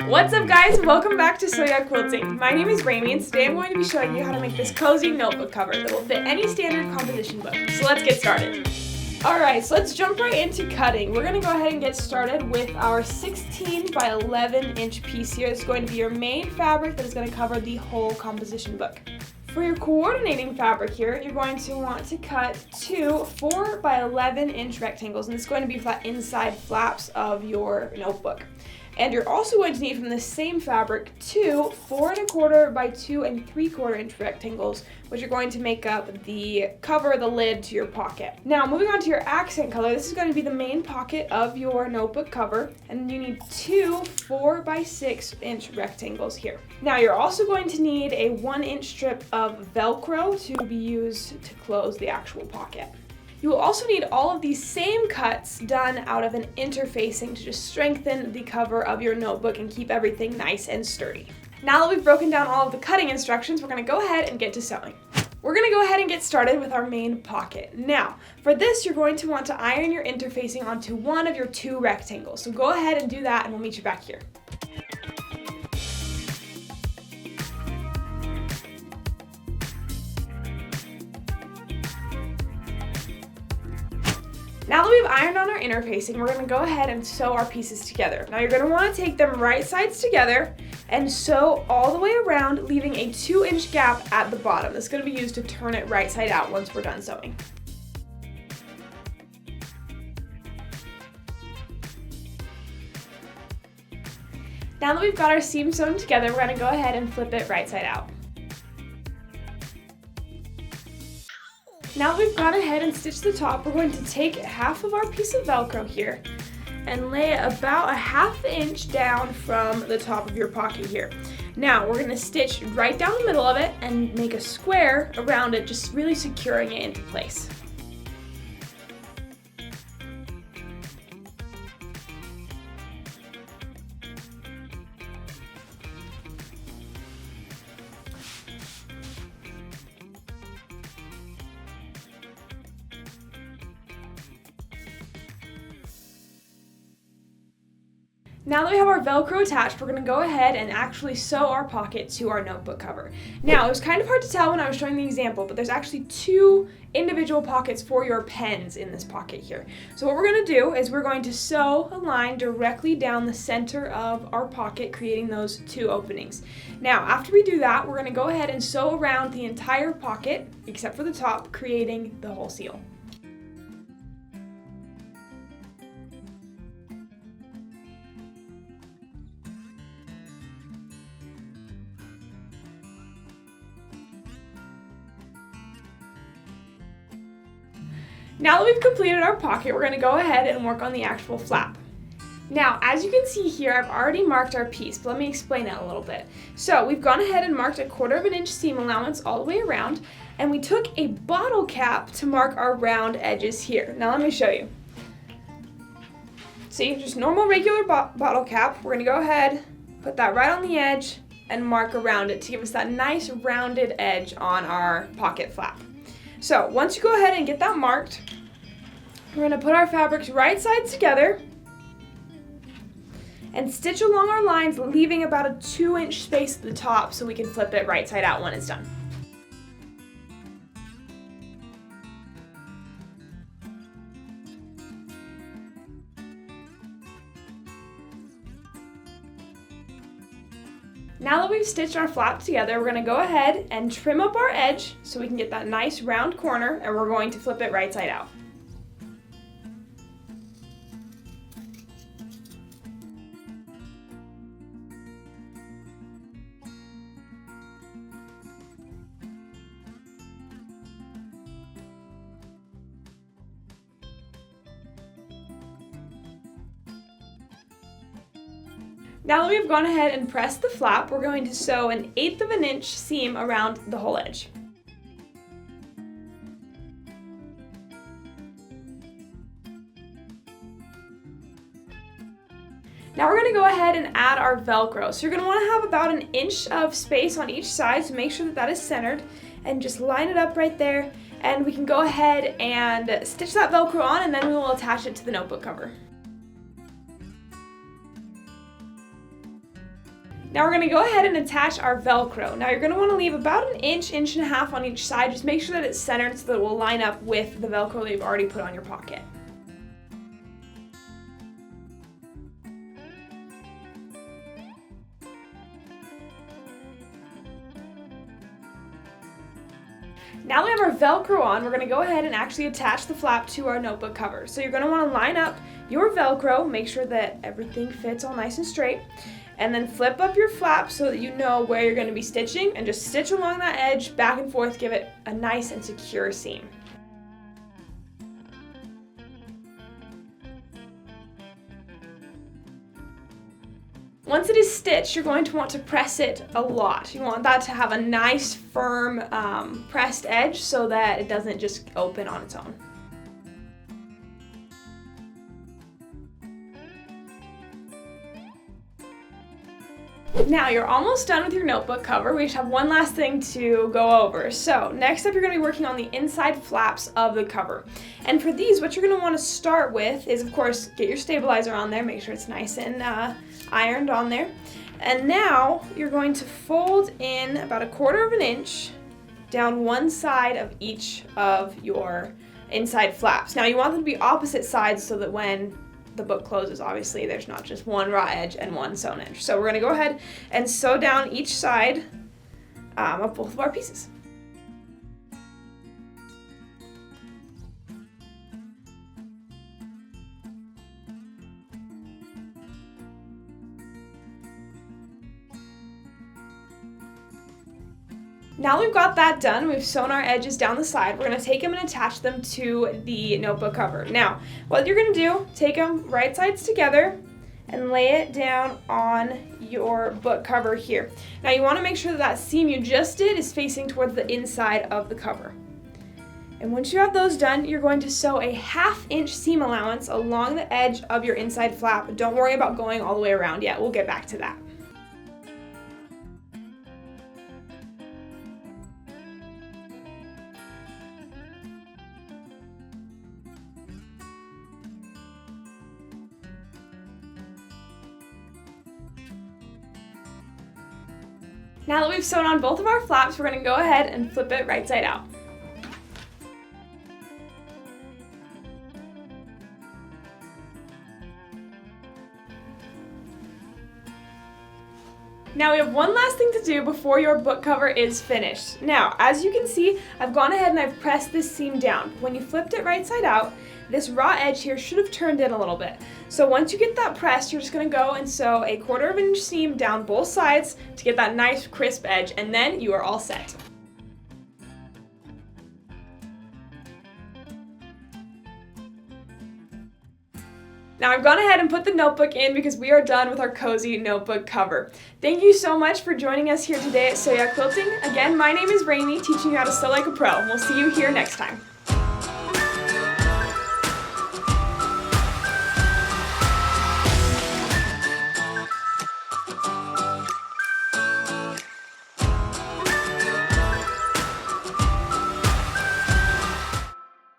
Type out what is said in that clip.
What's up guys, welcome back to Sew Yeah Quilting. My name is Raimi and today I'm going to be showing you how to make this cozy notebook cover that will fit any standard composition book. So let's get started. Alright, so let's jump right into cutting. We're going to go ahead and get started with our 16 by 11 inch piece here. It's going to be your main fabric that is going to cover the whole composition book. For your coordinating fabric here, you're going to want to cut two 4 by 11 inch rectangles, and it's going to be for that inside flaps of your notebook. And you're also going to need from the same fabric two 4 1/4 by 2 3/4 inch rectangles, which are going to make up the cover, the lid to your pocket. Now moving on to your accent color, this is going to be the main pocket of your notebook cover, and you need two 4 by 6 inch rectangles here. Now you're also going to need a 1 inch strip of Velcro to be used to close the actual pocket. You will also need all of these same cuts done out of an interfacing to just strengthen the cover of your notebook and keep everything nice and sturdy. Now that we've broken down all of the cutting instructions, we're going to go ahead and get to sewing. We're going to go ahead and get started with our main pocket. Now, for this, you're going to want to iron your interfacing onto one of your two rectangles. So go ahead and do that and we'll meet you back here. Now that we've ironed on our interfacing, we're going to go ahead and sew our pieces together. Now you're going to want to take them right sides together and sew all the way around, leaving a 2 inch gap at the bottom. That's going to be used to turn it right side out once we're done sewing. Now that we've got our seam sewn together, we're going to go ahead and flip it right side out. Now that we've gone ahead and stitched the top, we're going to take half of our piece of Velcro here and lay it about a 1/2 inch down from the top of your pocket here. Now we're going to stitch right down the middle of it and make a square around it, just really securing it into place. Now that we have our Velcro attached, we're going to go ahead and actually sew our pocket to our notebook cover. Now, it was kind of hard to tell when I was showing the example, but there's actually two individual pockets for your pens in this pocket here. So what we're going to do is we're going to sew a line directly down the center of our pocket, creating those two openings. Now, after we do that, we're going to go ahead and sew around the entire pocket, except for the top, creating the whole seal. Now that we've completed our pocket, we're going to go ahead and work on the actual flap. Now, as you can see here, I've already marked our piece, but let me explain that a little bit. So we've gone ahead and marked a 1/4 inch seam allowance all the way around, and we took a bottle cap to mark our round edges here. Now let me show you. See, just normal regular bottle cap. We're going to go ahead, put that right on the edge, and mark around it to give us that nice rounded edge on our pocket flap. So once you go ahead and get that marked, we're going to put our fabrics right sides together and stitch along our lines, leaving about a 2 inch space at the top so we can flip it right side out when it's done. Now that we've stitched our flap together, we're going to go ahead and trim up our edge so we can get that nice round corner, and we're going to flip it right side out. Now that we've gone ahead and pressed the flap, we're going to sew an 1/8 inch seam around the whole edge. Now we're going to go ahead and add our Velcro. So you're going to want to have about 1 inch of space on each side, so make sure that that is centered, and just line it up right there, and we can go ahead and stitch that Velcro on, and then we will attach it to the notebook cover. Now we're going to go ahead and attach our Velcro. Now you're going to want to leave about an inch, inch and a half on each side. Just make sure that it's centered so that it will line up with the Velcro that you've already put on your pocket. Now that we have our Velcro on, we're going to go ahead and actually attach the flap to our notebook cover. So you're going to want to line up your Velcro, make sure that everything fits all nice and straight, and then flip up your flap so that you know where you're going to be stitching, and just stitch along that edge back and forth, give it a nice and secure seam. Once it is stitched, you're going to want to press it a lot. You want that to have a nice, firm, pressed edge so that it doesn't just open on its own. Now you're almost done with your notebook cover. We just have one last thing to go over. So next up, you're going to be working on the inside flaps of the cover. And for these, what you're going to want to start with is, of course, get your stabilizer on there. Make sure it's nice and ironed on there. And now you're going to fold in about 1/4 inch down one side of each of your inside flaps. Now you want them to be opposite sides so that when the book closes, obviously there's not just one raw edge and one sewn edge. So we're going to go ahead and sew down each side of both of our pieces. Now we've got that done, we've sewn our edges down the side, we're going to take them and attach them to the notebook cover. Now, what you're going to do, take them right sides together and lay it down on your book cover here. Now you want to make sure that that seam you just did is facing towards the inside of the cover. And once you have those done, you're going to sew a 1/2 inch seam allowance along the edge of your inside flap. Don't worry about going all the way around yet, we'll get back to that. Now that we've sewn on both of our flaps, we're going to go ahead and flip it right side out. Now we have one last thing to do before your book cover is finished. Now, as you can see, I've gone ahead and I've pressed this seam down. When you flipped it right side out, this raw edge here should have turned in a little bit. So once you get that pressed, you're just going to go and sew a 1/4 inch seam down both sides to get that nice crisp edge, and then you are all set. Now I've gone ahead and put the notebook in because we are done with our cozy notebook cover. Thank you so much for joining us here today at Sew Yeah Quilting. Again, my name is Raimi, teaching you how to sew like a pro. We'll see you here next time.